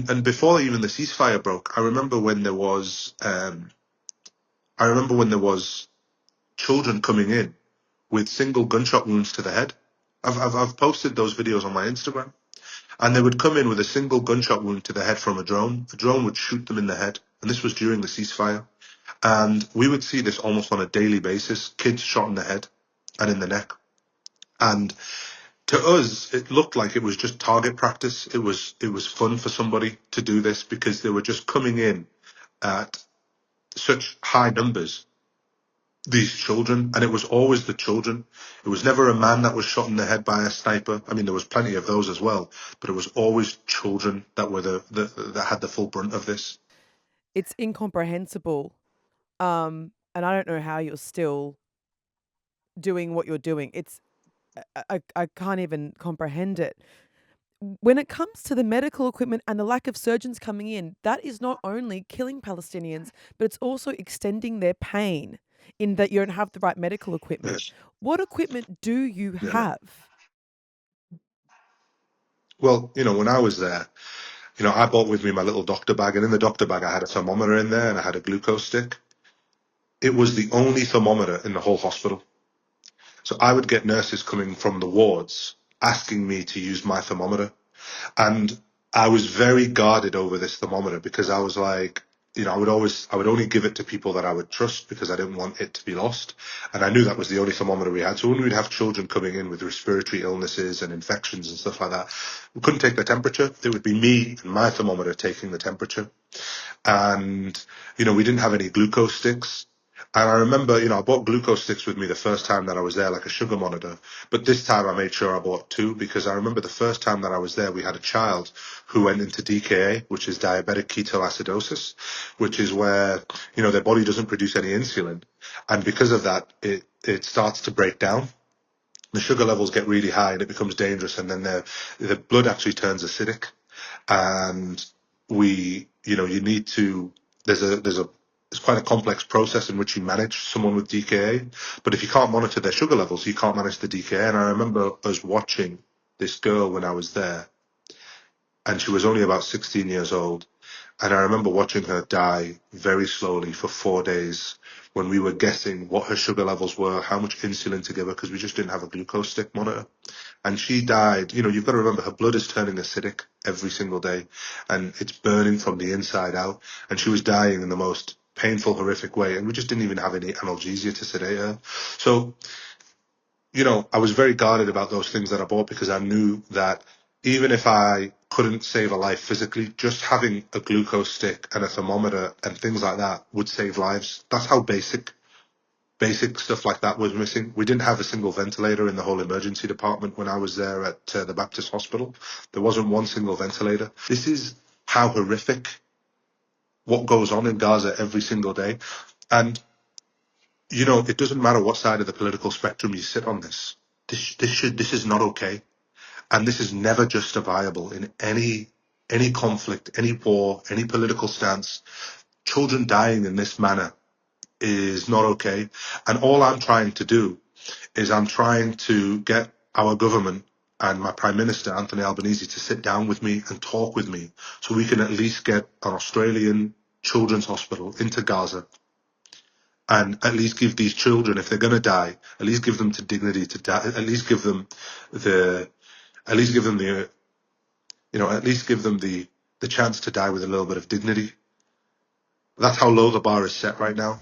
And before even the ceasefire broke, I remember when there was children coming in with single gunshot wounds to the head. I've posted those videos on my Instagram, and they would come in with a single gunshot wound to the head from a drone. The drone would shoot them in the head, and this was during the ceasefire. And we would see this almost on a daily basis: kids shot in the head and in the neck. And to us, it looked like it was just target practice. It was fun for somebody to do this because they were just coming in at such high numbers, these children, and it was always the children. It was never a man that was shot in the head by a sniper. I mean, there was plenty of those as well, but it was always children that were that had the full brunt of this. It's incomprehensible. And I don't know how you're still doing what you're doing. I can't even comprehend it. When it comes to the medical equipment and the lack of surgeons coming in, that is not only killing Palestinians, but it's also extending their pain in that you don't have the right medical equipment. Yes. What equipment do you Yeah. have? Well, when I was there, I brought with me my little doctor bag, and in the doctor bag I had a thermometer in there and I had a glucose stick. It was the only thermometer in the whole hospital. So I would get nurses coming from the wards asking me to use my thermometer. And I was very guarded over this thermometer because I was like, I would only give it to people that I would trust because I didn't want it to be lost. And I knew that was the only thermometer we had. So when we'd have children coming in with respiratory illnesses and infections and stuff like that, we couldn't take the temperature. It would be me and my thermometer taking the temperature. And, we didn't have any glucose sticks. And I remember, I bought glucose sticks with me the first time that I was there, like a sugar monitor. But this time I made sure I bought two because I remember the first time that I was there, we had a child who went into DKA, which is diabetic ketoacidosis, which is where, their body doesn't produce any insulin. And because of that, it starts to break down. The sugar levels get really high and it becomes dangerous. And then the blood actually turns acidic. And you need to, it's quite a complex process in which you manage someone with DKA. But if you can't monitor their sugar levels, you can't manage the DKA. And I remember us watching this girl when I was there, and she was only about 16 years old. And I remember watching her die very slowly for 4 days when we were guessing what her sugar levels were, how much insulin to give her, because we just didn't have a glucose stick monitor. And she died. You've got to remember her blood is turning acidic every single day and it's burning from the inside out. And she was dying in the most painful, horrific way. And we just didn't even have any analgesia to sedate her. So, I was very guarded about those things that I bought because I knew that even if I couldn't save a life physically, just having a glucose stick and a thermometer and things like that would save lives. That's how basic stuff like that was missing. We didn't have a single ventilator in the whole emergency department when I was there at the Baptist Hospital. There wasn't one single ventilator. This is how horrific what goes on in Gaza every single day. And, it doesn't matter what side of the political spectrum you sit on this. This is not okay. And this is never justifiable in any conflict, any war, any political stance. Children dying in this manner is not okay. And all I'm trying to do is I'm trying to get our government and my Prime Minister, Anthony Albanese, to sit down with me and talk with me so we can at least get an Australian children's hospital into Gaza and at least give these children, if they're going to die, at least give them the dignity to die, the, at least give them the, at least give them the chance to die with a little bit of dignity. That's how low the bar is set right now.